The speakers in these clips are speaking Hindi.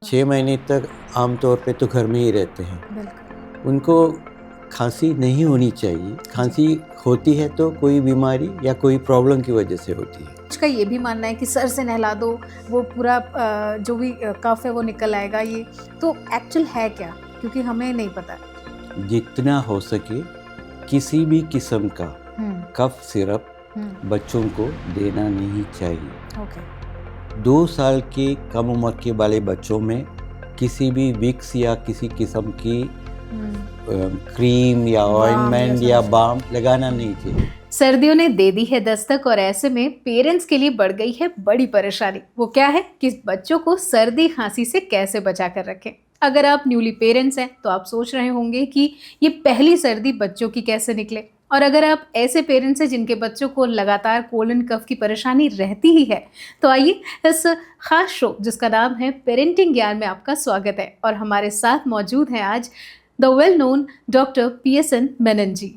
6 महीने तक आमतौर पे तो घर में ही रहते हैं। बिल्कुल। उनको खांसी नहीं होनी चाहिए। खांसी होती है तो कोई बीमारी या कोई प्रॉब्लम की वजह से होती है। कुछ का ये भी मानना है कि सर से नहला दो, वो पूरा जो भी कफ है वो निकल आएगा। ये तो एक्चुअल है क्या? क्योंकि हमें नहीं पता। जितना हो सके किसी भी किस्म का कफ सिरप बच्चों को देना नहीं चाहिए। ओके। 2 साल के कम उम्र के वाले बच्चों में किसी भी विक्स या किसी किस्म की क्रीम या ऑइंटमेंट या बाम लगाना नहीं चाहिए। सर्दियों ने दे दी है दस्तक और ऐसे में पेरेंट्स के लिए बढ़ गई है बड़ी परेशानी। वो क्या है कि बच्चों को सर्दी खांसी से कैसे बचा कर रखें। अगर आप न्यूली पेरेंट्स हैं तो आप सोच रहे होंगे कि ये पहली सर्दी बच्चों की कैसे निकले। और अगर आप ऐसे पेरेंट्स हैं जिनके बच्चों को लगातार कोल्ड एंड कफ की परेशानी रहती ही है, तो आइए इस खास शो जिसका नाम है पेरेंटिंग ज्ञान में आपका स्वागत है। और हमारे साथ मौजूद हैं आज the well known doctor PSN Menon ji.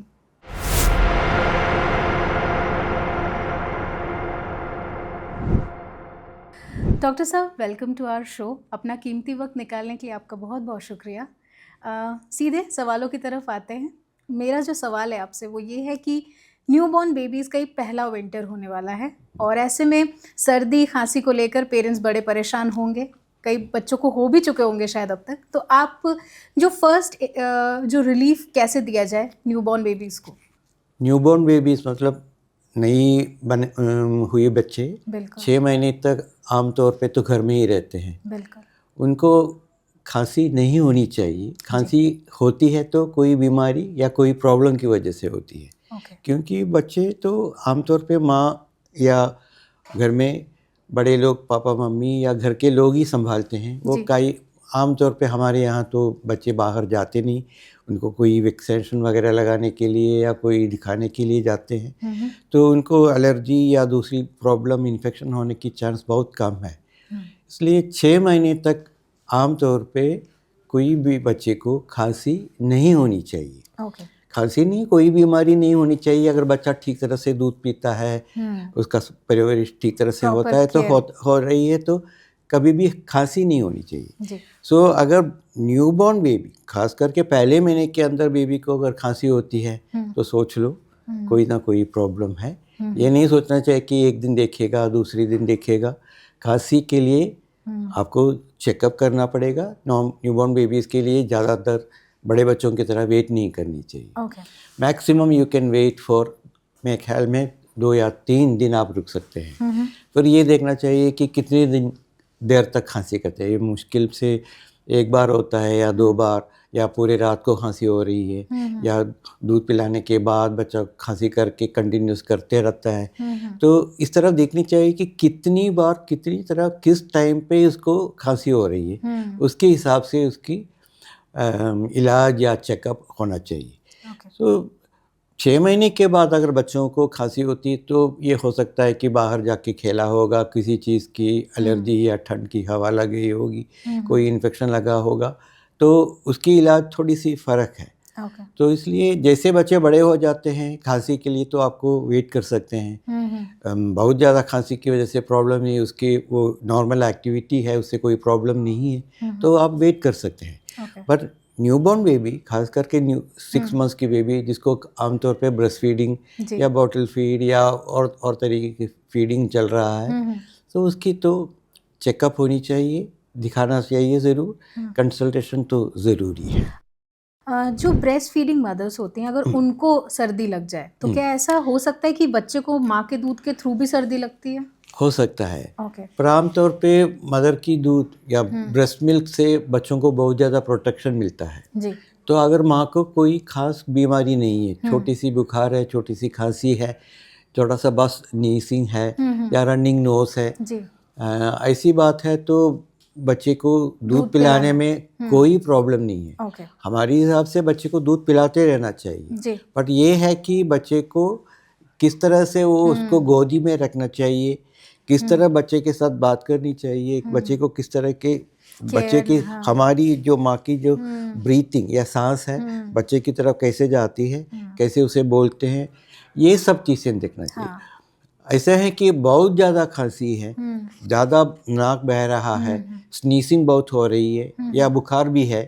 Doctor साहब, वेलकम टू आवर शो। अपना कीमती वक्त निकालने के लिए आपका बहुत बहुत शुक्रिया। सीधे सवालों की तरफ आते हैं। मेरा जो सवाल है आपसे वो ये है कि न्यूबॉर्न बेबीज़ का ही पहला विंटर होने वाला है और ऐसे में सर्दी खांसी को लेकर पेरेंट्स बड़े परेशान होंगे। कई बच्चों को हो भी चुके होंगे शायद अब तक। तो आप जो फर्स्ट जो रिलीफ कैसे दिया जाए न्यूबॉर्न बेबीज़ को? न्यूबॉर्न बेबीज मतलब नई बने हुए बच्चे 6 महीने तक आमतौर पे तो घर में ही रहते हैं। बिल्कुल। उनको खांसी नहीं होनी चाहिए। खांसी होती है तो कोई बीमारी या कोई प्रॉब्लम की वजह से होती है। क्योंकि बच्चे तो आमतौर पे माँ या घर में बड़े लोग, पापा मम्मी या घर के लोग ही संभालते हैं। वो कई आमतौर पे हमारे यहाँ तो बच्चे बाहर जाते नहीं। उनको कोई वैक्सीनेशन वगैरह लगाने के लिए या कोई दिखाने के लिए जाते हैं तो उनको एलर्जी या दूसरी प्रॉब्लम, इन्फेक्शन होने की चांस बहुत कम है। इसलिए 6 महीने तक आमतौर पे कोई भी बच्चे को खांसी नहीं होनी चाहिए। खांसी नहीं, कोई बीमारी नहीं होनी चाहिए। अगर बच्चा ठीक तरह से दूध पीता है, उसका परवरिश ठीक तरह से होता है तो हो रही है तो कभी भी खांसी नहीं होनी चाहिए। सो अगर न्यूबॉर्न बेबी, खास करके पहले महीने के अंदर बेबी को अगर खांसी होती है तो सोच लो कोई ना कोई प्रॉब्लम है। ये नहीं सोचना चाहिए कि एक दिन देखेगा दूसरी दिन देखेगा। खांसी के लिए आपको चेकअप करना पड़ेगा। न्यूबॉर्न बेबीज़ के लिए ज़्यादातर बड़े बच्चों की तरह वेट नहीं करनी चाहिए। Maximum you can wait for, मेरे ख्याल में 2 या 3 दिन आप रुक सकते हैं। फिर ये देखना चाहिए कि कितने दिन देर तक खांसी करते हैं। ये मुश्किल से 1 बार होता है या 2 बार, या पूरे रात को खांसी हो रही है, या दूध पिलाने के बाद बच्चा खांसी करके कंटिन्यूस करते रहता है। तो इस तरह देखनी चाहिए कि कितनी बार, कितनी तरह, किस टाइम पे उसको खांसी हो रही है। उसके हिसाब से उसकी इलाज या चेकअप होना चाहिए। तो 6 महीने के बाद अगर बच्चों को खांसी होती है तो ये हो सकता है कि बाहर जाके खेला होगा, किसी चीज़ की एलर्जी या ठंड की हवा लग गई होगी, कोई इन्फेक्शन लगा होगा, तो उसकी इलाज थोड़ी सी फ़र्क है। तो इसलिए जैसे बच्चे बड़े हो जाते हैं खांसी के लिए तो आपको वेट कर सकते हैं। बहुत ज़्यादा खांसी की वजह से प्रॉब्लम नहीं, उसकी वो नॉर्मल एक्टिविटी है, उससे कोई प्रॉब्लम नहीं है तो आप वेट कर सकते हैं। पर न्यूबॉर्न बेबी, खास करके 6 मंथ्स की बेबी जिसको आमतौर पे ब्रेस्ट फीडिंग या बॉटल फीड या और तरीके की फीडिंग चल रहा है, तो उसकी तो चेकअप होनी चाहिए, दिखाना चाहिए ज़रूर। कंसल्टेशन तो ज़रूरी है। जो ब्रेस्ट फीडिंग मदर्स होती हैं, अगर उनको सर्दी लग जाए तो क्या ऐसा हो सकता है कि बच्चे को माँ के दूध के थ्रू भी सर्दी लगती है? हो सकता है। पर आमतौर पे मदर की दूध या ब्रेस्ट मिल्क से बच्चों को बहुत ज़्यादा प्रोटेक्शन मिलता है। तो अगर माँ को कोई खास बीमारी नहीं है, छोटी सी बुखार है, छोटी सी खांसी है, थोड़ा सा बस नीसिंग है या रनिंग नोज है, ऐसी बात है तो बच्चे को दूध पिलाने में कोई प्रॉब्लम नहीं है। हमारे हिसाब से बच्चे को दूध पिलाते रहना चाहिए। बट ये है कि बच्चे को किस तरह से वो उसको गोदी में रखना चाहिए, किस तरह बच्चे के साथ बात करनी चाहिए, बच्चे को किस तरह के, बच्चे की हमारी जो माँ की जो ब्रीथिंग या सांस है बच्चे की तरफ कैसे जाती है, कैसे उसे बोलते हैं, ये सब चीज़ें देखना चाहिए। ऐसा है कि बहुत ज़्यादा खांसी है, ज़्यादा नाक बह रहा है, स्नीसिंग बहुत हो रही है या बुखार भी है,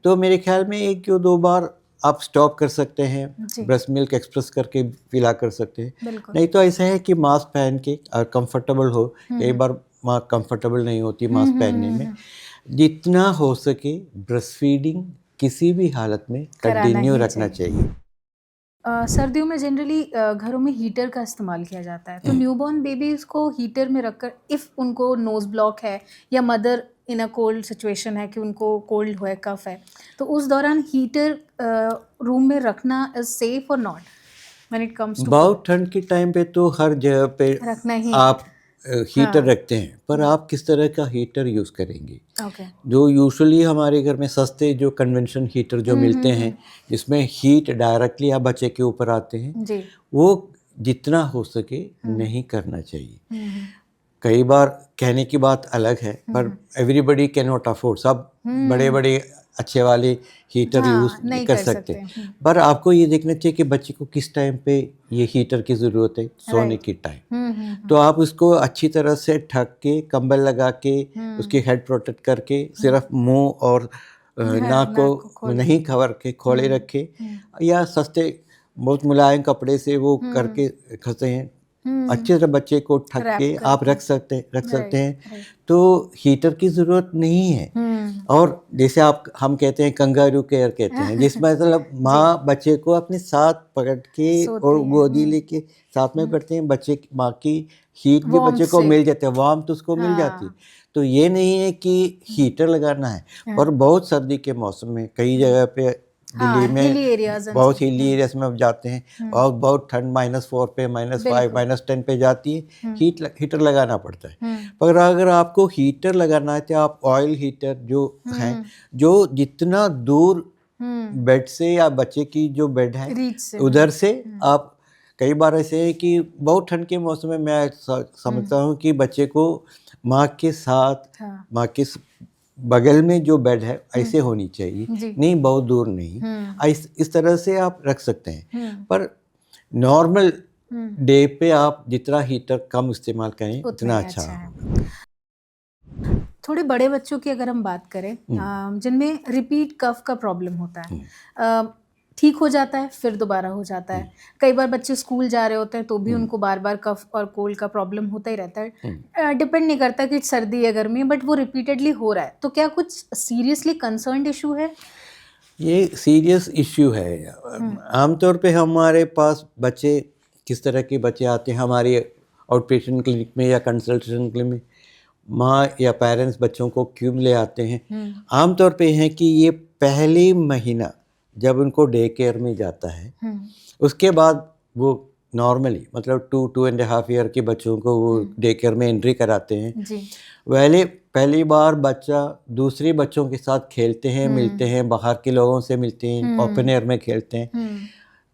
तो मेरे ख्याल में 1 या 2 बार आप स्टॉप कर सकते हैं, ब्रेस्ट मिल्क एक्सप्रेस करके पिला कर सकते हैं। नहीं तो ऐसा है कि मास्क पहन के और कंफर्टेबल हो, कई बार माँ कंफर्टेबल नहीं होती मास्क पहनने में। जितना हो सके ब्रेस्ट फीडिंग किसी भी हालत में कंटिन्यू रखना चाहिए। सर्दियों में जनरली घरों में हीटर का इस्तेमाल किया जाता है, तो न्यूबॉर्न बेबीज़ को हीटर में रखकर इफ़ उनको नोज़ ब्लॉक है या mother in a cold situation है कि उनको कोल्ड है, कफ है, तो उस दौरान हीटर रूम में रखना इज सेफ और not when it comes to बहुत ठंड के टाइम पे तो हर जगह पे रखना ही आप हीटर रखते हैं, पर आप किस तरह का हीटर यूज़ करेंगे? जो यूजुअली हमारे घर में सस्ते जो कन्वेंशन हीटर जो मिलते हैं, जिसमें हीट डायरेक्टली आप बच्चे के ऊपर आते हैं, वो जितना हो सके नहीं करना चाहिए। कई बार कहने की बात अलग है, पर एवरीबडी कैन नॉट अफोर्ड, सब बड़े बड़े अच्छे वाले हीटर यूज़ नहीं कर सकते। पर आपको ये देखना चाहिए कि बच्चे को किस टाइम पे ये हीटर की ज़रूरत है, सोने के टाइम। तो आप उसको अच्छी तरह से ढक के, कंबल लगा के, उसकी हेड प्रोटेक्ट करके, सिर्फ मुंह और नाक को नहीं कवर के खोले रखे, या सस्ते बहुत मुलायम कपड़े से वो करके खसे हैं, अच्छे से बच्चे को ठक के आप रख सकते हैं। तो हीटर की ज़रूरत नहीं है। और जैसे हम कहते हैं कंगारू केयर कहते हैं, जिसमें मतलब माँ बच्चे को अपने साथ पकड़ के और गोदी लेके साथ में करते हैं, बच्चे माँ की हीट भी बच्चे को मिल जाती है, वार्मथ उसको मिल जाती है। तो ये नहीं है कि हीटर लगाना है। और बहुत सर्दी के मौसम में कई जगह पे दिल्ली में बहुत हिली एरियाज में आप जाते हैं, बहुत ठंड -4 पे, -5, -10 पे जाती है, हीटर लगाना पड़ता है। पर अगर आपको हीटर लगाना है तो आप ऑयल हीटर जो हैं, जो जितना दूर बेड से या बच्चे की जो बेड है उधर से आप, कई बार ऐसे है कि बहुत ठंड के मौसम में मैं समझता हूँ कि बच्चे को माँ के साथ, माँ के बगल में जो बेड है ऐसे होनी चाहिए, नहीं बहुत दूर नहीं, इस तरह से आप रख सकते हैं। पर नॉर्मल डे पे आप जितना हीटर कम इस्तेमाल करें उतना अच्छा है। थोड़े बड़े बच्चों की अगर हम बात करें, जिनमें रिपीट कफ का प्रॉब्लम होता है, ठीक हो जाता है फिर दोबारा हो जाता है, कई बार बच्चे स्कूल जा रहे होते हैं तो भी उनको बार बार कफ और कोल्ड का प्रॉब्लम होता ही रहता है, डिपेंड नहीं करता कि सर्दी या गर्मी, बट वो रिपीटेडली हो रहा है, तो क्या कुछ सीरियसली कंसर्न्ड इशू है? ये सीरियस इश्यू है। आमतौर पे हमारे पास बच्चे, किस तरह के बच्चे आते हैं हमारे आउट पेशेंट क्लिनिक में या कंसल्टेशन क्लिनिक में, माँ या पेरेंट्स बच्चों को क्यों ले आते हैं? आमतौर पे है कि ये पहले महीना जब उनको डे केयर में जाता है, उसके बाद वो नॉर्मली मतलब 2.5 ईयर के बच्चों को वो डे केयर में एंट्री कराते हैं। पहली बार बच्चा दूसरे बच्चों के साथ खेलते हैं, मिलते हैं, बाहर के लोगों से मिलते हैं, ओपन एयर में खेलते हैं,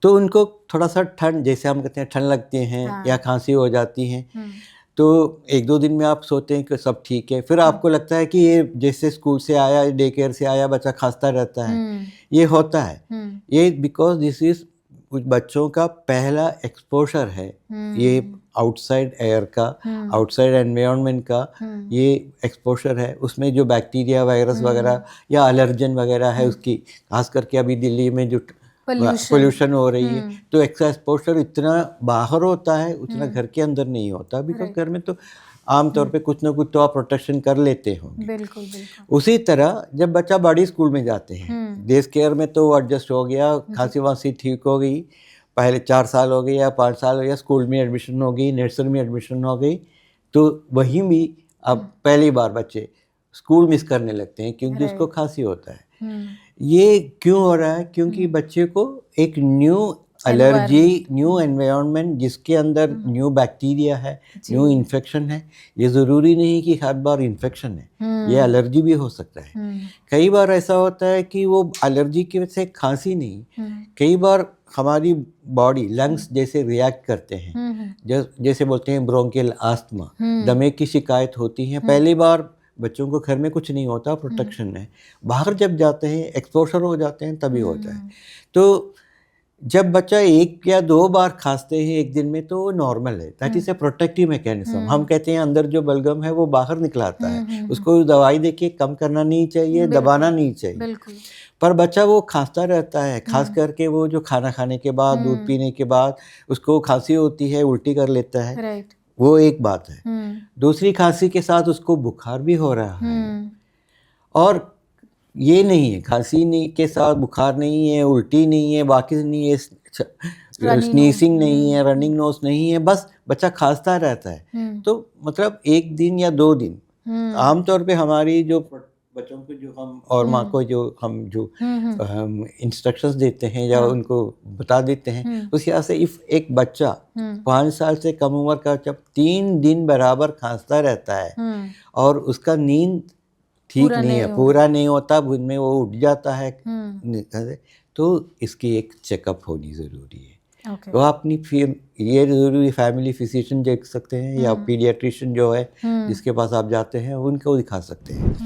तो उनको थोड़ा सा ठंड, जैसे हम कहते हैं ठंड लगती हैं या खांसी हो जाती है, तो 1-2 दिन में आप सोचते हैं कि सब ठीक है, फिर आपको लगता है कि ये जैसे स्कूल से आया, डे केयर से आया, बच्चा खांसता रहता है, ये होता है। ये बिकॉज दिस इज कुछ बच्चों का पहला एक्सपोजर है, ये आउटसाइड एयर का, आउटसाइड एनवायरनमेंट का ये एक्सपोजर है। उसमें जो बैक्टीरिया, वायरस वगैरह या एलर्जन वगैरह है उसकी, खास करके अभी दिल्ली में जो पोल्यूशन हो रही है, तो एक्सपोजर इतना बाहर होता है, उतना घर के अंदर नहीं होता, बिकॉज घर में तो आमतौर पे कुछ ना कुछ तो आप प्रोटेक्शन कर लेते हो। बिल्कुल। उसी तरह जब बच्चा बड़ी स्कूल में जाते हैं, डे केयर में तो एडजस्ट हो गया, खांसी वांसी ठीक हो गई, पहले 4 साल हो गए या 5 साल हो गया, स्कूल में एडमिशन हो गई, नर्सरी में एडमिशन हो गई, तो वहीं भी अब पहली बार बच्चे स्कूल मिस करने लगते हैं क्योंकि उसको खांसी होता है। ये क्यों हो रहा है? क्योंकि बच्चे को एक न्यू एलर्जी, न्यू एनवायरनमेंट, जिसके अंदर न्यू बैक्टीरिया है, न्यू इन्फेक्शन है। ये ज़रूरी नहीं कि हर बार इन्फेक्शन है, ये एलर्जी भी हो सकता है। कई बार ऐसा होता है कि वो एलर्जी की वजह से खांसी नहीं, कई बार हमारी बॉडी, लंग्स जैसे रिएक्ट करते हैं, जैसे बोलते हैं ब्रोंकियल आस्थमा, दमे की शिकायत होती है। पहली बार बच्चों को घर में कुछ नहीं होता, प्रोटेक्शन है, बाहर जब जाते हैं, एक्सपोजर हो जाते हैं, तभी होता है। तो जब बच्चा 1 या 2 बार खांसते हैं एक दिन में तो वो नॉर्मल है, that is a protective mechanism. हम कहते हैं अंदर जो बलगम है वो बाहर निकलाता है, उसको दवाई देके कम करना नहीं चाहिए, दबाना नहीं चाहिए। बिल्कुल। पर बच्चा वो खांसता रहता है, खास करके वो जो खाना खाने के बाद, दूध पीने के बाद उसको खांसी होती है, उल्टी कर लेता है, राइट। वो एक बात है। दूसरी खांसी के साथ उसको बुखार भी हो रहा है, और ये नहीं है खांसी नहीं के साथ बुखार नहीं है, उल्टी नहीं है, बाकी नहीं है, स्नीसिंग नहीं है, रनिंग नोज नहीं है, बस बच्चा खांसता रहता है। तो मतलब 1 दिन या 2 दिन आमतौर पे हमारी जो बच्चों को जो हम और माँ को जो हम इंस्ट्रक्शंस देते हैं या उनको बता देते हैं, उस हिसाब से इफ एक बच्चा 5 साल से कम उम्र का जब 3 दिन बराबर खांसता रहता है और उसका नींद ठीक नहीं है, पूरा नहीं होता, दिन में वो उठ जाता है, तो इसकी एक चेकअप होनी ज़रूरी है। तो अपनी ये ज़रूरी फैमिली फिजिशियन देख सकते हैं या पीडियाट्रिशियन जो है जिसके पास आप जाते हैं उनको दिखा सकते हैं।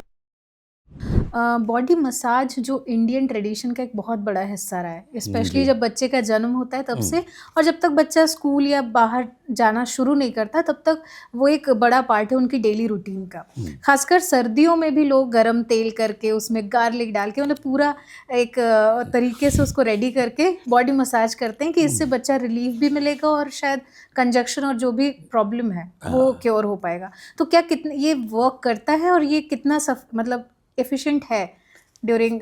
बॉडी मसाज जो इंडियन ट्रेडिशन का एक बहुत बड़ा हिस्सा रहा है, स्पेशली जब बच्चे का जन्म होता है तब से, और जब तक बच्चा स्कूल या बाहर जाना शुरू नहीं करता तब तक वो एक बड़ा पार्ट है उनकी डेली रूटीन का। खासकर सर्दियों में भी लोग गरम तेल करके उसमें गार्लिक डाल के उन्हें पूरा एक तरीके से उसको रेडी करके बॉडी मसाज करते हैं कि इससे बच्चा रिलीफ भी मिलेगा और शायद कंजक्शन और जो भी प्रॉब्लम है वो क्योर हो पाएगा। तो क्या कितना ये वर्क करता है और ये कितना मतलब एफिशिएंट है ड्यूरिंग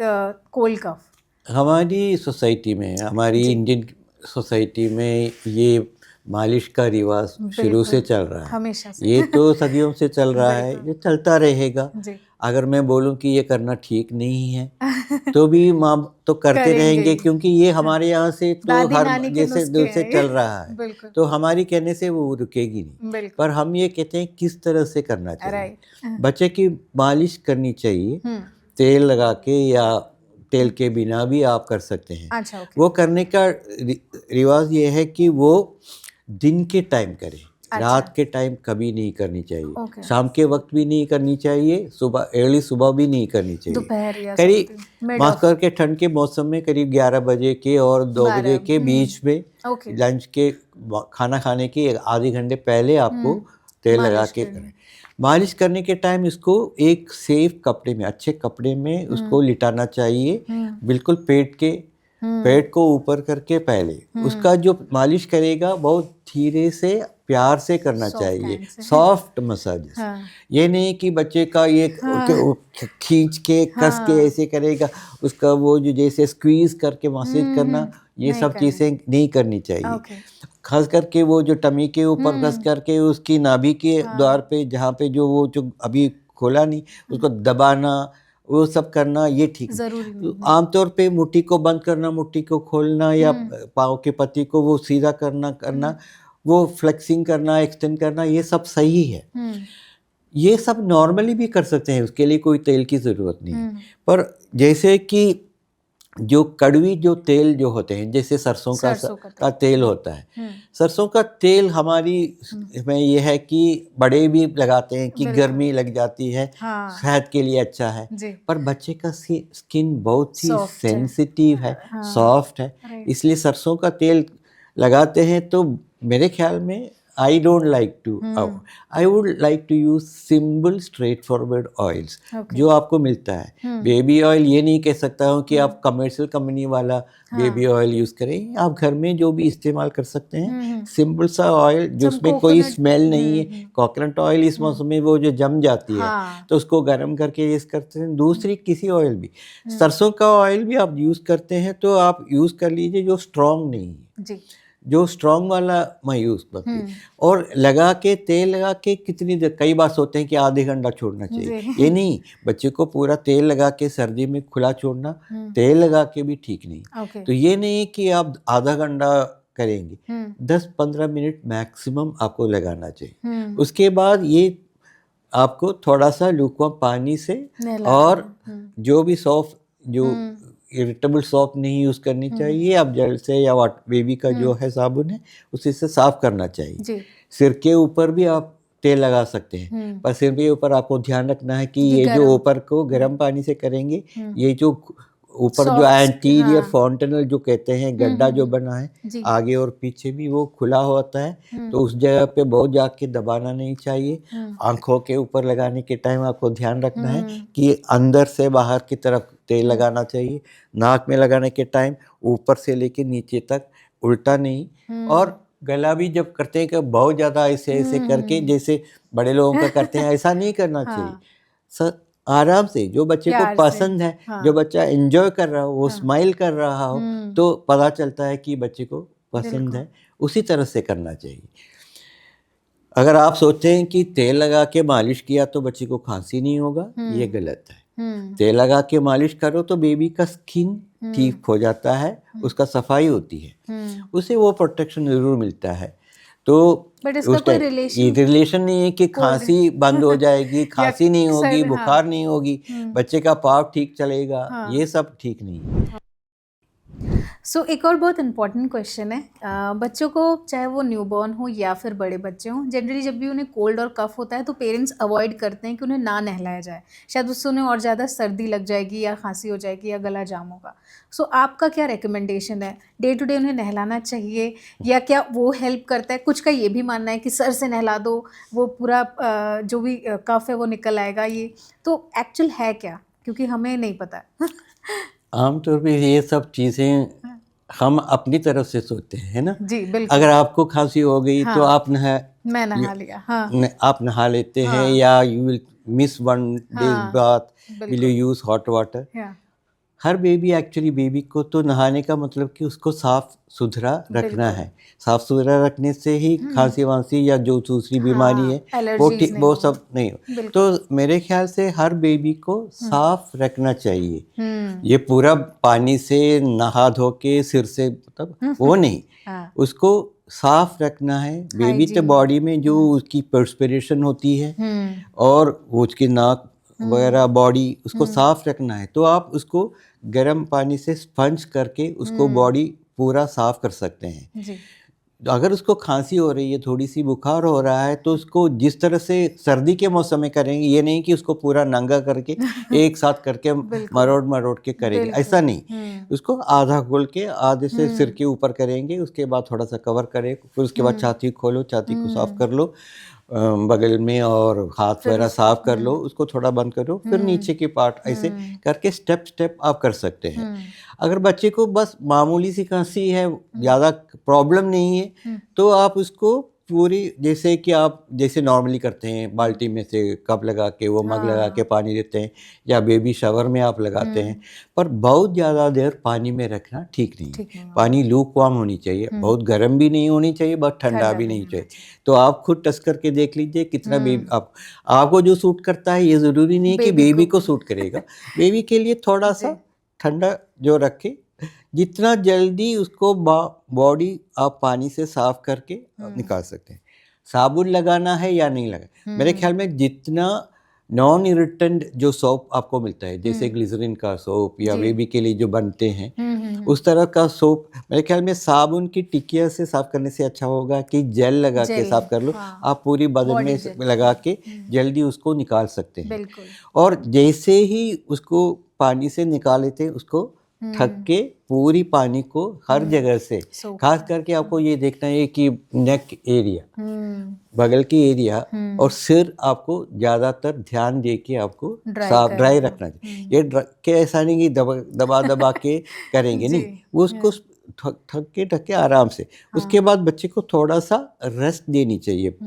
कोल्ड कफ? हमारी सोसाइटी में, हमारी इंडियन सोसाइटी में ये मालिश का रिवाज शुरू से चल रहा है, हमेशा से। ये तो सदियों से चल रहा है, ये चलता रहेगा। अगर मैं बोलूं कि ये करना ठीक नहीं है तो भी माँ तो करते रहेंगे, क्योंकि ये हमारे यहाँ से तो हर जैसे दूर से चल रहा है, तो हमारी कहने से वो रुकेगी नहीं। पर हम ये कहते हैं किस तरह से करना चाहिए। बच्चे की मालिश करनी चाहिए, तेल लगा के या तेल के बिना भी आप कर सकते हैं। अच्छा, वो करने का रिवाज ये है कि वो दिन के टाइम करें, रात के टाइम कभी नहीं करनी चाहिए, शाम के वक्त भी नहीं करनी चाहिए, सुबह सुबह भी नहीं करनी चाहिए, दोपहर या करीब खास करके ठंड के मौसम में करीब 11 बजे के और 2 बजे के बीच में लंच के खाना खाने के आधे घंटे पहले आपको तेल लगा के करें। मालिश करने के टाइम इसको एक सेफ कपड़े में, अच्छे कपड़े में उसको लिटाना चाहिए, बिल्कुल पेट को ऊपर करके पहले उसका जो मालिश करेगा बहुत धीरे से प्यार से करना चाहिए, सॉफ्ट मसाज। ये नहीं कि बच्चे का ये खींच के कस के ऐसे करेगा, उसका वो जो जैसे स्क्वीज करके मसाज करना, ये सब चीज़ें नहीं करनी चाहिए। खास करके वो जो टमी के ऊपर कस करके उसकी नाभि के द्वार पे जहाँ पे जो अभी खोला नहीं उसको दबाना, वो सब करना ये ठीक है। आमतौर पे मुट्ठी को बंद करना, मुट्ठी को खोलना या पाँव के पत्ती को वो सीधा करना, वो फ्लेक्सिंग करना, एक्सटेंड करना, ये सब सही है। ये सब नॉर्मली भी कर सकते हैं, उसके लिए कोई तेल की ज़रूरत नहीं है। पर जैसे कि जो कड़वी जो तेल जो होते हैं, जैसे सरसों का तेल होता है, सरसों का तेल हमारी में ये है कि बड़े भी लगाते हैं कि गर्मी लग जाती है, सेहत के लिए अच्छा है, पर बच्चे का स्किन बहुत ही सेंसिटिव है, सॉफ्ट है, इसलिए सरसों का तेल लगाते हैं। तो मेरे ख्याल में I would like to use simple straightforward oils जो आपको मिलता है। बेबी ऑयल ये नहीं कह सकता हूँ कि आप कमर्शियल कंपनी वाला बेबी ऑयल यूज़ करें, आप घर में जो भी इस्तेमाल कर सकते हैं, सिंपल सा ऑयल जिसमें कोई स्मेल नहीं है। कोकोनट ऑयल इस मौसम में वो जो जम जाती है तो उसको गर्म करके यूज़ करते हैं। दूसरी किसी ऑयल भी, सरसों का ऑयल भी आप यूज़ करते हैं तो आप यूज़ कर लीजिए जो स्ट्रॉन्ग नहीं है, जो स्ट्रॉन्ग वाला मैं यूज़ करती हूँ। और लगा के तेल लगा के कितनी देर, कई बार सोचते हैं कि आधे घंटा छोड़ना चाहिए, ये नहीं, बच्चे को पूरा तेल लगा के सर्दी में खुला छोड़ना, तेल लगा के भी ठीक नहीं। तो ये नहीं कि आप आधा घंटा करेंगे, 10-15 मिनट मैक्सिमम आपको लगाना चाहिए। उसके बाद ये आपको थोड़ा सा लुकवार्म पानी से और जो भी सॉफ्ट जो इरिटेबल सॉप नहीं यूज़ करनी चाहिए, आप जल से या बेबी का जो है साबुन है उसी से साफ करना चाहिए। सिर के ऊपर भी आप तेल लगा सकते हैं, पर सिर के ऊपर आपको ध्यान रखना है कि ये जो ऊपर को गर्म पानी से करेंगे, ये जो ऊपर जो Soft, एंटीरियर हाँ। फॉन्टेनल जो कहते हैं गड्ढा जो बना है जी। आगे और पीछे भी वो खुला होता है, तो उस जगह पे बहुत जाके दबाना नहीं चाहिए। आंखों के ऊपर लगाने के टाइम आपको ध्यान रखना है कि अंदर से बाहर की तरफ तेल लगाना चाहिए। नाक में लगाने के टाइम ऊपर से लेके नीचे तक, उल्टा नहीं। और गला भी जब करते हैं कि बहुत ज़्यादा ऐसे ऐसे करके जैसे बड़े लोगों का करते हैं, ऐसा नहीं करना चाहिए। सर आराम से, जो बच्चे को प्यार से, पसंद है, जो बच्चा एंजॉय कर रहा हो, वो स्माइल कर रहा हो, तो पता चलता है कि बच्चे को पसंद है, उसी तरह से करना चाहिए। अगर आप सोचते हैं कि तेल लगा के मालिश किया तो बच्चे को खांसी नहीं होगा, ये गलत है। तेल लगा के मालिश करो तो बेबी का स्किन ठीक हो जाता है, उसका सफाई होती है, उसे वो प्रोटेक्शन जरूर मिलता है। तो बट इसका कोई रिलेशन नहीं है कि खांसी बंद हो जाएगी, खांसी नहीं होगी, बुखार नहीं होगी, बच्चे का पाव ठीक चलेगा, ये सब ठीक नहीं है। सो एक और बहुत इम्पॉर्टेंट क्वेश्चन है, बच्चों को चाहे वो न्यूबॉर्न हो या फिर बड़े बच्चे हों, जनरली जब भी उन्हें कोल्ड और कफ होता है तो पेरेंट्स अवॉइड करते हैं कि उन्हें ना नहलाया जाए, शायद उससे उन्हें और ज़्यादा सर्दी लग जाएगी या खांसी हो जाएगी या गला जाम होगा। सो आपका क्या रिकमेंडेशन है, डे टू डे उन्हें नहलाना चाहिए या क्या वो हेल्प करता है? कुछ का ये भी मानना है कि सर से नहला दो, वो पूरा जो भी कफ है वो निकल आएगा, ये तो एक्चुअल है क्या, क्योंकि हमें नहीं पता। आमतौर पे ये सब चीज़ें हम अपनी तरफ से सोचते हैं, है ना? जी बिल्कुल। अगर आपको खांसी हो गई तो आप मैं नहा लिया, आप नहा लेते हैं, या you will miss 1 days bath, will you use hot water. Her baby, actually baby को तो नहाने का मतलब कि उसको साफ सुथरा रखना है। साफ सुथरा रखने से ही खांसी वांसी या जो दूसरी बीमारी है वो सब नहीं हो। तो मेरे ख्याल से हर बेबी को साफ रखना चाहिए। ये पूरा पानी से नहा धो के सिर से, मतलब वो नहीं, उसको साफ रखना है। बेबी के बॉडी में जो उसकी पर्सपिरेशन होती है और वो उसकी नाक वगैरह बॉडी, उसको साफ रखना है। तो आप उसको गर्म पानी से स्पंज करके उसको बॉडी पूरा साफ कर सकते हैं जी। अगर उसको खांसी हो रही है, थोड़ी सी बुखार हो रहा है, तो उसको जिस तरह से सर्दी के मौसम में करेंगे, ये नहीं कि उसको पूरा नंगा करके एक साथ करके मरोड़ के करेंगे, ऐसा नहीं। उसको आधा खोल के आधे से सिर के ऊपर करेंगे, उसके बाद थोड़ा सा कवर करें, फिर उसके बाद छाती खोलो, छाती को साफ कर लो बगल में, और हाथ वगैरह साफ कर लो, उसको थोड़ा बंद करो, फिर नीचे के पार्ट, ऐसे करके स्टेप आप कर सकते हैं। अगर बच्चे को बस मामूली सी खांसी है, ज़्यादा प्रॉब्लम नहीं है, तो आप उसको पूरी, जैसे कि आप जैसे नॉर्मली करते हैं, बाल्टी में से कप लगा के, वो मग लगा के पानी देते हैं, या बेबी शावर में आप लगाते हैं, पर बहुत ज़्यादा देर पानी में रखना ठीक नहीं। पानी लूक वार्म होनी चाहिए, बहुत गर्म भी नहीं होनी चाहिए, बहुत ठंडा भी नहीं चाहिए। तो आप खुद टेस्ट करके देख लीजिए कितना बेबी आपको जो सूट करता है, ये ज़रूरी नहीं कि बेबी को सूट करेगा। बेबी के लिए थोड़ा सा ठंडा जो रखे, जितना जल्दी उसको बॉडी आप पानी से साफ करके निकाल सकते हैं। साबुन लगाना है या नहीं लगाना, मेरे ख्याल में जितना नॉन इरिटेंट जो सोप आपको मिलता है, जैसे ग्लिसरीन का सोप या बेबी के लिए जो बनते हैं, उस तरह का सोप, मेरे ख्याल में साबुन की टिकिया से साफ करने से अच्छा होगा कि जेल लगा के साफ कर लो। आप पूरी बदन में लगा के जल्दी उसको निकाल सकते हैं। और जैसे ही उसको पानी से निकाल लेते हैं, उसको ठक के पूरी पानी को हर जगह से, खास करके आपको ये देखना है कि नेक एरिया, बगल की एरिया और सिर, आपको ज्यादातर ध्यान दे के आपको साफ ड्राई रखना चाहिए। ये के ऐसा नहीं कि दबा के करेंगे नहीं, वो उसको ठक के आराम से। उसके बाद बच्चे को थोड़ा सा रेस्ट देनी चाहिए।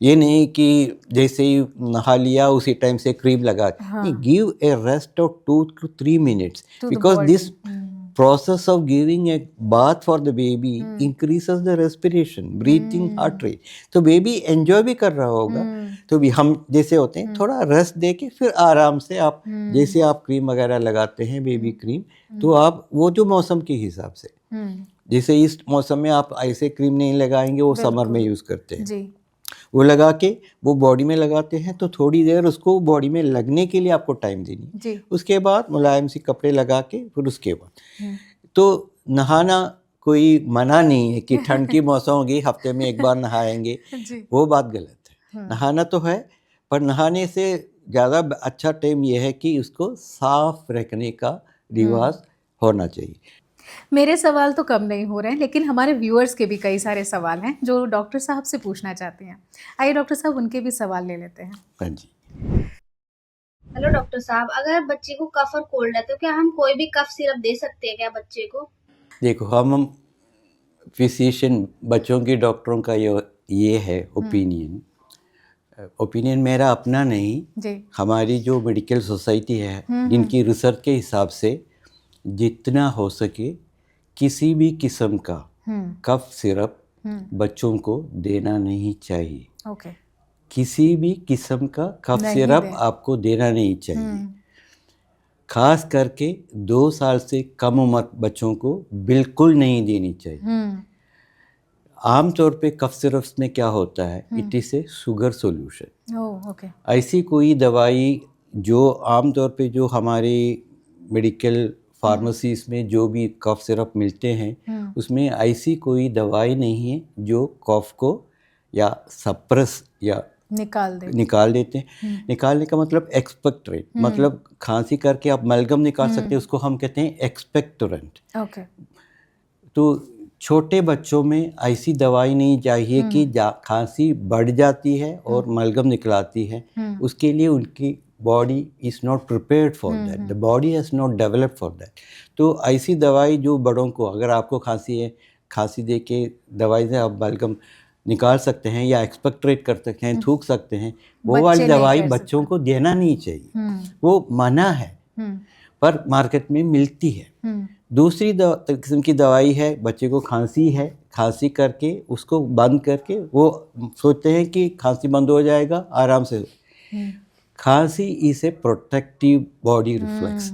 ये नहीं कि जैसे ही नहा लिया उसी टाइम से क्रीम लगा, give a rest of 2 to 3 minutes, because this process of giving a bath for the baby increases the respiration, breathing, heart rate. तो बेबी एंजॉय भी कर रहा होगा। तो भी हम जैसे होते हैं, थोड़ा रेस्ट दे के फिर आराम से आप, जैसे आप क्रीम वगैरह लगाते हैं, बेबी क्रीम, तो आप वो जो मौसम के हिसाब से, जैसे इस मौसम में आप ऐसे क्रीम नहीं लगाएंगे, वो समर में यूज करते हैं, वो लगा के वो बॉडी में लगाते हैं, तो थोड़ी देर उसको बॉडी में लगने के लिए आपको टाइम देनी। उसके बाद मुलायम सी कपड़े लगा के फिर उसके बाद तो नहाना कोई मना नहीं है कि ठंड की मौसम होगी, हफ्ते में एक बार नहाएंगे, वो बात गलत है। नहाना तो है, पर नहाने से ज़्यादा अच्छा टाइम यह है कि उसको साफ रखने का रिवाज होना चाहिए। मेरे सवाल तो कम नहीं हो रहे हैं, लेकिन हमारे व्यूअर्स के भी कई सारे सवाल हैं जो डॉक्टर साहब से पूछना चाहते हैं। आइए डॉक्टर साहब उनके भी सवाल ले लेते हैं। हाँ जी। हेलो डॉक्टर साहब, अगर बच्चे को कफ और कोल्ड है तो क्या हम कोई भी कफ सिरप दे सकते हैं क्या बच्चे को? देखो, हम फिजिशियन, बच्चों के डॉक्टरों का ये है ओपिनियन मेरा अपना नहीं जी। हमारी जो मेडिकल सोसाइटी है जिनकी रिसर्च के हिसाब से जितना हो सके किसी भी किस्म का कफ सिरप बच्चों को देना नहीं चाहिए। ओके। किसी भी किस्म का कफ सिरप आपको देना नहीं चाहिए। खास करके 2 साल से कम उम्र बच्चों को बिल्कुल नहीं देनी चाहिए। आमतौर पे कफ सिरप्स में क्या होता है, it is a sugar solution. Okay. ऐसी कोई दवाई जो आमतौर पे जो हमारे मेडिकल फार्मेसीज में जो भी कफ सिरप मिलते हैं उसमें ऐसी कोई दवाई नहीं है जो कफ को या सप्रेस या निकाल देते हैं। निकालने का मतलब एक्सपेक्टोरेंट, मतलब खांसी करके आप मलगम निकाल सकते हैं, उसको हम कहते हैं एक्सपेक्टोरेंट। ओके। तो छोटे बच्चों में ऐसी दवाई नहीं चाहिए कि खांसी बढ़ जाती है और मलगम निकलाती है। उसके लिए उनकी body is not prepared for that, the body has not developed for that. तो ऐसी दवाई जो बड़ों को, अगर आपको खांसी है, खांसी दे के दवाई से आप मलगम निकाल सकते हैं या एक्सपेक्टोरेट कर सकते हैं, थूक सकते हैं, वो वाली दवाई बच्चों को देना नहीं चाहिए। वो मना है, पर मार्केट में मिलती है। दूसरी किस्म की दवाई है, बच्चे को खांसी है, खांसी करके उसको बंद करके वो सोचते हैं कि खांसी बंद हो जाएगा आराम से। खांसी is a protective body reflex.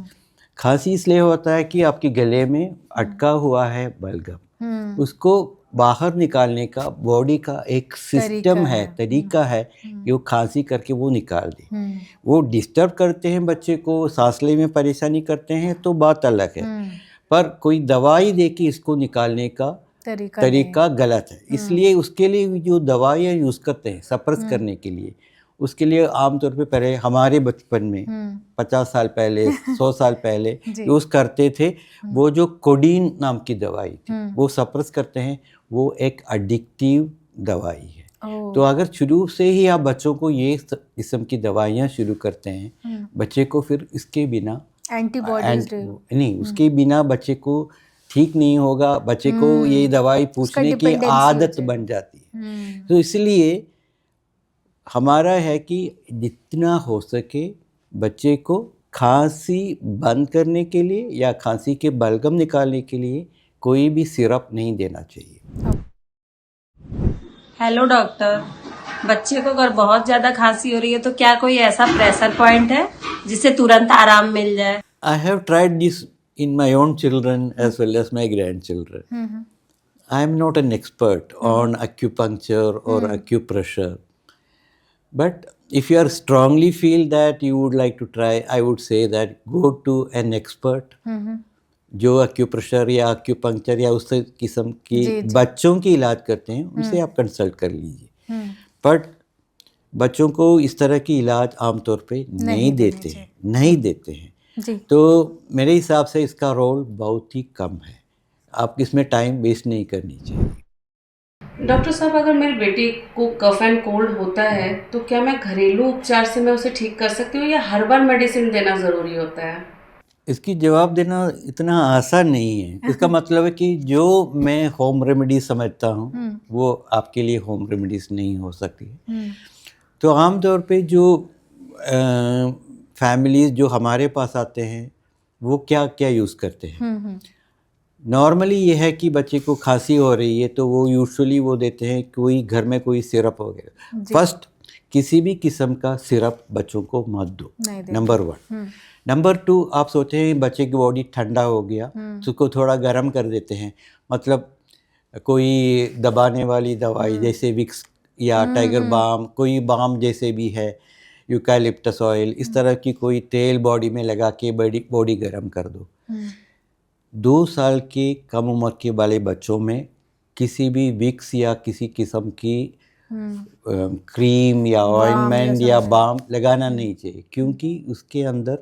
खांसी इसलिए होता है कि आपके गले में अटका हुआ है बलगम, उसको बाहर निकालने का बॉडी का एक सिस्टम है, तरीका है कि वो खांसी करके वो निकाल दे। वो डिस्टर्ब करते हैं बच्चे को, सांस लेने में परेशानी करते हैं तो बात अलग है, पर कोई दवाई दे के इसको निकालने का तरीका गलत है। इसलिए उसके लिए जो दवाइयाँ यूज़ करते हैं सप्रेस करने के लिए, उसके लिए आमतौर पे पहले हमारे बचपन में 50 साल पहले 100 साल पहले यूज़ करते थे, वो जो कोडीन नाम की दवाई थी, वो सप्रेस करते हैं। वो एक एडिक्टिव दवाई है। तो अगर शुरू से ही आप बच्चों को ये किस्म की दवाइयाँ शुरू करते हैं, बच्चे को फिर इसके बिना एंटीबॉडीज नहीं, उसके बिना बच्चे को ठीक नहीं होगा। बच्चे को ये दवाई पूछने की आदत बन जाती है। तो इसलिए हमारा है कि जितना हो सके बच्चे को खांसी बंद करने के लिए या खांसी के बलगम निकालने के लिए कोई भी सिरप नहीं देना चाहिए। हेलो डॉक्टर, बच्चे को अगर बहुत ज्यादा खांसी हो रही है तो क्या कोई ऐसा प्रेशर पॉइंट है जिससे तुरंत आराम मिल जाए? I have tried this in my own children as well as my grandchildren. I am not an expert on acupuncture or acupressure, but if you are strongly feel that you would like to try, I would say that go to an expert जो एक्यूप्रेशर या एक्यूपंक्चर या उस किस्म की बच्चों की इलाज करते हैं, उनसे आप कंसल्ट कर लीजिए। बट बच्चों को इस तरह की इलाज आमतौर पे नहीं देते हैं। तो मेरे हिसाब से इसका रोल बहुत ही कम है। आप इसमें टाइम वेस्ट नहीं करनी चाहिए। डॉक्टर साहब, अगर मेरे बेटे को कफ एंड कोल्ड होता है तो क्या मैं घरेलू उपचार से मैं उसे ठीक कर सकती हूँ या हर्बल मेडिसिन देना ज़रूरी होता है? इसकी जवाब देना इतना आसान नहीं है। इसका मतलब है कि जो मैं होम रेमेडीज समझता हूँ वो आपके लिए होम रेमेडीज नहीं हो सकती। तो आमतौर पे जो फैमिलीज जो हमारे पास आते हैं वो क्या क्या यूज़ करते हैं। नॉर्मली ये है कि बच्चे को खांसी हो रही है तो वो यूजुअली वो देते हैं कोई घर में कोई सिरप वगैरह। फर्स्ट, किसी भी किस्म का सिरप बच्चों को मत दो, नंबर 1। नंबर 2, आप सोचते हैं बच्चे की बॉडी ठंडा हो गया तो उसको थोड़ा गर्म कर देते हैं, मतलब कोई दबाने वाली दवाई जैसे विक्स या टाइगर बाम, कोई बाम जैसे भी है, यूकैलिप्टस ऑयल, इस तरह की कोई तेल बॉडी में लगा के बॉडी गर्म कर दो। 2 साल के कम उम्र के वाले बच्चों में किसी भी विक्स या किसी किस्म की क्रीम या ऑइंटमेंट या बाम लगाना नहीं चाहिए, क्योंकि उसके अंदर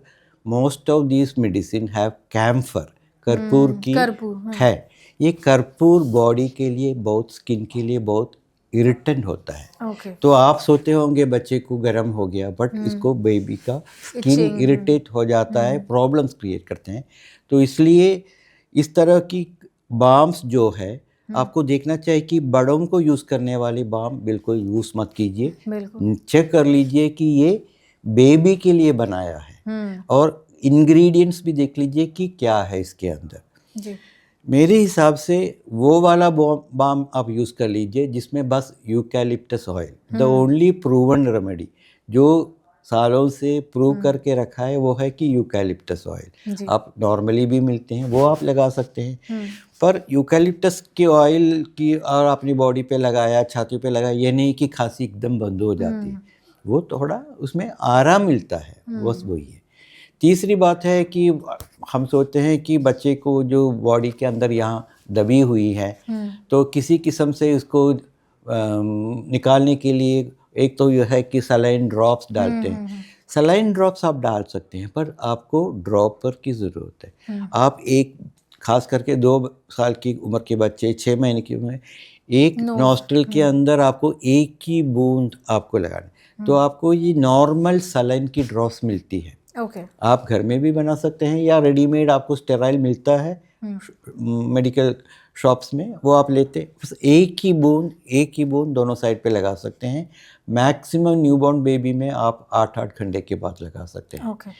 most of this medicine have camphor, कर्पूर की कर्पूर, हाँ। है। ये कर्पूर बॉडी के लिए बहुत, स्किन के लिए बहुत इरिटेंट होता है। ओके। तो आप सोचते होंगे बच्चे को गर्म हो गया, बट इसको बेबी का स्किन Itching, इरिटेट हो जाता है, प्रॉब्लम्स क्रिएट करते हैं। तो इसलिए इस तरह की बाम्स जो है आपको देखना चाहिए कि बड़ों को यूज़ करने वाली बाम बिल्कुल यूज़ मत कीजिए। बिल्कुल। चेक कर लीजिए कि ये बेबी के लिए बनाया है और इंग्रेडिएंट्स भी देख लीजिए कि क्या है इसके अंदर। जी। मेरे हिसाब से वो वाला बाम आप यूज़ कर लीजिए जिसमें बस eucalyptus oil, the only proven remedy जो सालों से प्रूव करके रखा है वो है कि यूकैलिप्टस ऑयल। जी। आप नॉर्मली भी मिलते हैं, वो आप लगा सकते हैं। पर यूकैलिप्टस के ऑयल की और अपनी बॉडी पे लगाया, छाती पे लगाया, ये नहीं कि खांसी एकदम बंद हो जाती है, वो थोड़ा उसमें आराम मिलता है, बस वही है। तीसरी बात है कि हम सोचते हैं कि बच्चे को जो बॉडी के अंदर यहाँ दबी हुई है तो किसी किस्म से उसको निकालने के लिए एक तो यह है कि सलाइन ड्रॉप्स डालते हैं। सलाइन ड्रॉप्स आप डाल सकते हैं पर आपको ड्रॉपर की ज़रूरत है। आप एक खास करके 2 साल की उम्र के बच्चे, 6 महीने की उम्र, एक नॉस्ट्रल के अंदर आपको एक ही बूंद आपको लगाना, तो आपको ये नॉर्मल सलाइन की ड्रॉप्स मिलती है। ओके। आप घर में भी बना सकते हैं या रेडीमेड आपको स्टेराइल मिलता है मेडिकल शॉप्स में, वो आप लेते बस एक ही बूंद दोनों साइड पे लगा सकते हैं। मैक्सिमम न्यूबॉर्न बेबी में आप 8-8 घंटे के बाद लगा सकते हैं। ओके।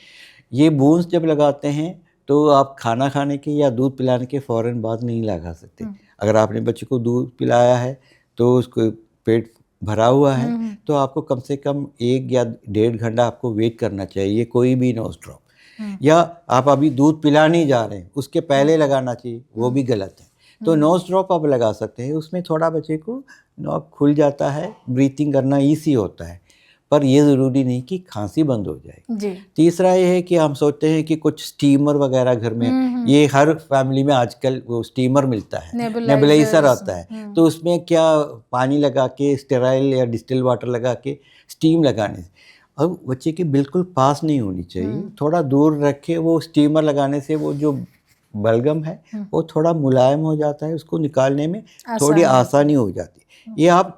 ये बूंद जब लगाते हैं तो आप खाना खाने के या दूध पिलाने के फ़ौरन बाद नहीं लगा सकते। अगर आपने बच्चे को दूध पिलाया है तो उसको पेट भरा हुआ है तो आपको कम से कम 1 या 1.5 घंटा आपको वेट करना चाहिए कोई भी नोज ड्रॉप। या आप अभी दूध पिलाने जा रहे हैं उसके पहले लगाना चाहिए, वो भी गलत है। तो नोज ड्रॉप आप लगा सकते हैं, उसमें थोड़ा बच्चे को नॉक खुल जाता है, ब्रीथिंग करना ईजी होता है, पर ये ज़रूरी नहीं कि खांसी बंद हो जाए। जी। तीसरा ये है कि हम सोचते हैं कि कुछ स्टीमर वगैरह घर में, ये हर फैमिली में आजकल वो स्टीमर मिलता है, नेबुलाइजर आता है, तो उसमें क्या पानी लगा के स्टेराइल या डिस्टिल वाटर लगा के स्टीम लगाने से अब बच्चे के बिल्कुल पास नहीं होनी चाहिए, थोड़ा दूर रखे। वो स्टीमर लगाने से वो जो बलगम है वो थोड़ा मुलायम हो जाता है, उसको निकालने में थोड़ी आसानी हो जाती है। ये आप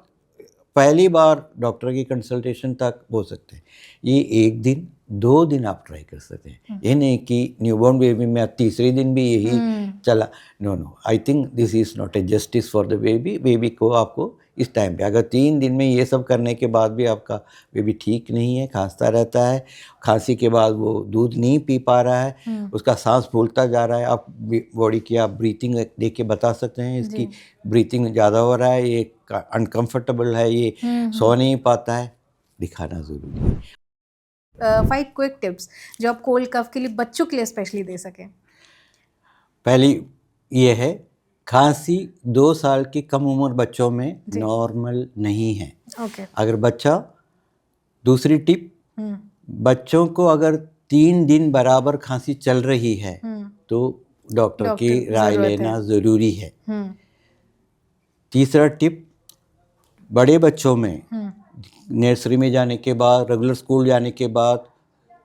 पहली बार डॉक्टर की कंसल्टेशन तक हो सकते हैं, ये 1 दिन 2 दिन आप ट्राई कर सकते हैं। ये नहीं कि न्यूबॉर्न बेबी में तीसरे दिन भी यही चला, no, I think this is not a justice for the baby. Baby को आपको इस टाइम पे अगर 3 दिन में ये सब करने के बाद भी आपका बेबी ठीक नहीं है, खांसता रहता है, खांसी के बाद वो दूध नहीं पी पा रहा है, उसका सांस फूलता जा रहा है, आप बॉडी की आप ब्रीथिंग देख के बता सकते हैं इसकी ब्रीथिंग ज़्यादा हो रहा है, ये अनकंफर्टेबल है, ये सो नहीं पाता है, दिखाना ज़रूरी है। 5 क्विक टिप्स जो आप कोल्ड कफ के लिए बच्चों के लिए स्पेशली दे सकें। पहली ये है, खांसी 2 साल की कम उम्र बच्चों में नॉर्मल नहीं है। ओके। अगर बच्चा, दूसरी टिप, बच्चों को अगर 3 दिन बराबर खांसी चल रही है तो डॉक्टर की राय लेना ज़रूरी है। तीसरा टिप, बड़े बच्चों में नर्सरी में जाने के बाद, रेगुलर स्कूल जाने के बाद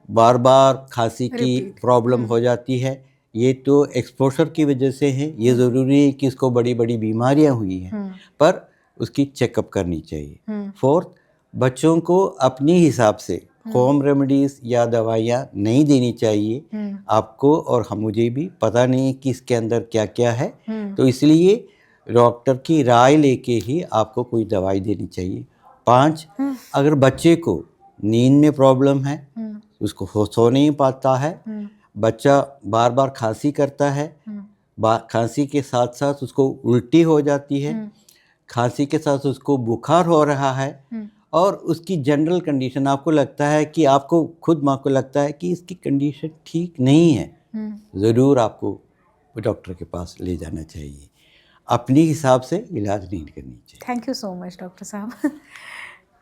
बार बार खांसी की प्रॉब्लम हो जाती है, ये तो एक्सपोजर की वजह से है। ये ज़रूरी है कि इसको बड़ी बड़ी बीमारियां हुई हैं पर उसकी चेकअप करनी चाहिए। फोर्थ, बच्चों को अपनी हिसाब से होम रेमेडीज़ या दवाइयाँ नहीं देनी चाहिए। आपको और हम मुझे भी पता नहीं कि इसके अंदर क्या क्या है, तो इसलिए डॉक्टर की राय लेके ही आपको कोई दवाई देनी चाहिए। 5, अगर बच्चे को नींद में प्रॉब्लम है, उसको सो नहीं पाता है, बच्चा बार बार खांसी करता है, खांसी के साथ साथ उसको उल्टी हो जाती है, खांसी के साथ उसको बुखार हो रहा है और उसकी जनरल कंडीशन आपको लगता है कि आपको खुद माँ को लगता है कि इसकी कंडीशन ठीक नहीं है, ज़रूर आपको डॉक्टर के पास ले जाना चाहिए। अपनी हिसाब से इलाज नहीं करनी चाहिए। Thank you so much doctor साहब।